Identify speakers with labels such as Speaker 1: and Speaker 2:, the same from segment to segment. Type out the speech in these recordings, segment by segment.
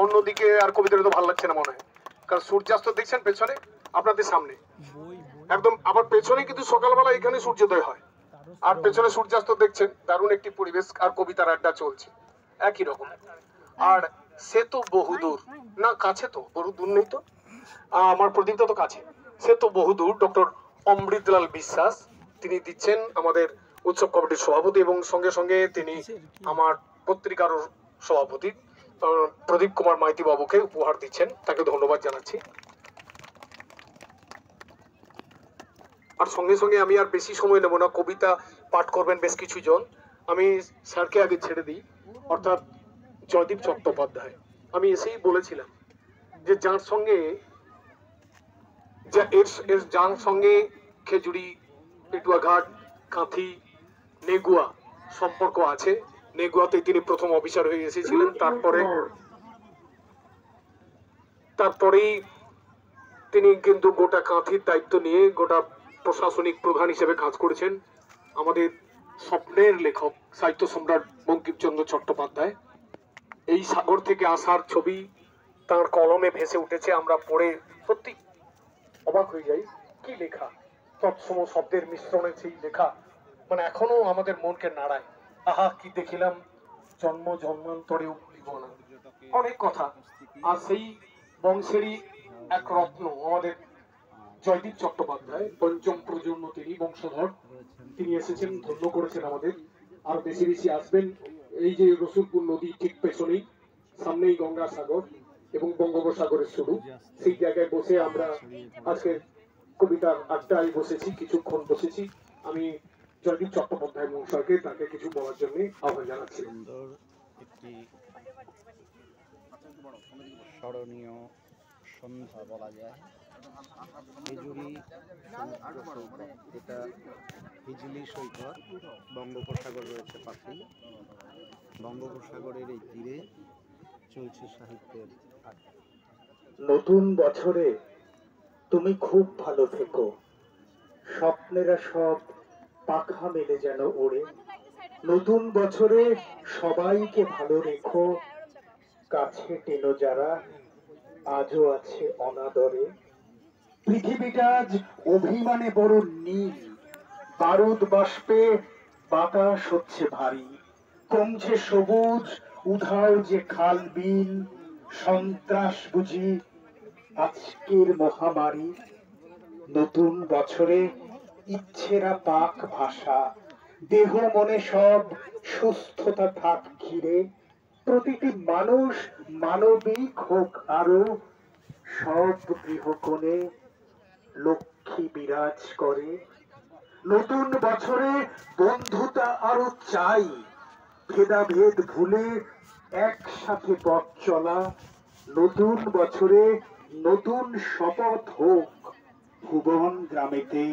Speaker 1: অন্যদিকে আর কবিতাটা তো ভালো লাগছে না মনে হয়, কারণ সূর্যাস্ত দেখছেন পেছনে আপনাদের সামনে একদম, আবার পেছনে কিন্তু সকালবেলা এখানে সূর্যোদয় হয়, আর পেছনে সূর্যাস্ত দেখছেন, দারুণ একটি পরিবেশ, আর কবিতার আড্ডা চলছে একই রকম। আর সে তো বহুদূর না, কাছে তো, বহু দূর নেই তো, আমার প্রদীপটা তো কাছে, সে তো বহুদূর। ডক্টর অমৃতলাল বিশ্বাস তিনি দিচ্ছেন আমাদের উৎসব কমিটির সভাপতি, এবং সঙ্গে সঙ্গে তিনি আমার পত্রিকার সভাপতি প্রদীপ কুমার মাইতি বাবুকে উপহার দিচ্ছেন, তাকে ধন্যবাদ জানাচ্ছি। আর সঙ্গে সঙ্গে আমি আর বেশি সময় নেব না, কবিতা পাঠ করবেন বেশ কিছু জন, আমি স্যারকে আগে ছেড়ে দিই, অর্থাৎ জয়দীপ চট্টোপাধ্যায়। আমি এসেই বলেছিলাম যে যার সঙ্গে যার সঙ্গে খেজুরি, পেটুয়াঘাট, কাঁথি, নেগুয়া সম্পর্ক আছে, নেগুয়াতে তিনি প্রথম অফিসার হয়ে এসেছিলেন, তারপরেই তিনি কিন্তু গোটা কাঁথির দায়িত্ব নিয়ে গোটা প্রশাসনিক প্রধান হিসেবে কাজ করেছেন। আমাদের স্বপ্নের লেখক সাহিত্য সম্রাট বঙ্কিমচন্দ্র চট্টোপাধ্যায়, এই সাগর থেকে আসার ছবি তার কলমে ভেসে উঠেছে, আমরা পড়ে সত্যি অবাক হয়ে যাই, কি লেখা, তৎসম শব্দের মিশ্রণে সেই লেখা, মানে এখনো আমাদের মনকে নাড়ায়। আহা কি দেখিলাম জন্ম জন্মান্তরেও ভুলিব না, অনেক কথা। আর সেই বংশেরই এক রত্ন আমাদের জয়দীপ চট্টোপাধ্যায়, পঞ্চম প্রজন্ম তিনি, বংশধর, তিনি এসেছেন, ধন্য করেছেন আমাদের, আর বেশি বেশি আসবেন। এই যে রসুলপুর নদী ঠিক পেছনেই, সামনেই গঙ্গাসাগর এবং বঙ্গোপসাগরের শুরু, সেই জায়গায় বসে আমরা আজকে কবিতার আড্ডায় বসেছি, কিছুক্ষণ বসেছি। আমি জয়দীপ চট্টোপাধ্যায় মহাশয়কে তাকে কিছু বলার জন্য আহ্বান জানাচ্ছি।
Speaker 2: সুন্দর একটি স্মরণীয় সন্ধ্যা বলা যায়। খেজুরি সমুদ্র সৈকত, এটা হিজলি সৈকত, বঙ্গোপসাগর রয়েছে পাশেই। বঙ্গোপসাগরের এই তীরে চলছে সাহিত্যের আড্ডা।
Speaker 3: নতুন বছরে তুমি খুব ভালো থেকো, স্বপ্নেরা সব পাখা মেলে যেন ওড়ে। নতুন বছরে সবাইকে ভালো রেখো, কাছে টেনো যারা আজও আছে অনাদরে। পৃথিবীটা আজ অভিমানে বড় নীল, বারুদ বাষ্পে বাতাস হচ্ছে ভারী, কমছে সবুজ উধাও যে খাল বিল, সন্ত্রাস বুঝি আজকের মহামারী। নতুন বছরে ইচ্ছেরা পাক ভাষা, দেহ মনে সব সুস্থতা থাক ঘিরে। প্রতিটি মানুষ মানবিক হোক আরো, সব গৃহকোণে লক্ষ্মী বিরাজ করে। নতুন বছরে বন্ধুতা আরো চাই, ভেদাভেদ ভুলে একসাথে পথ চলা। নতুন বছরে নতুন শপথ হোক, ভুবন গ্রামেতে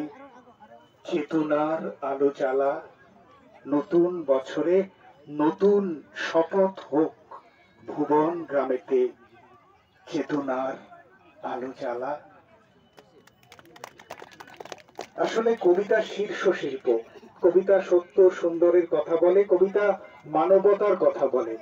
Speaker 3: চেতনার আলো জ্বালা। নতুন বছরে নতুন শপথ হোক, ভুবন গ্রামেতে চেতনার আলো জ্বালা। আসলে কবিতা শীর্ষ শিল্প, কবিতা সত্য সুন্দরের কথা বলে, কবিতা মানবতার কথা বলে।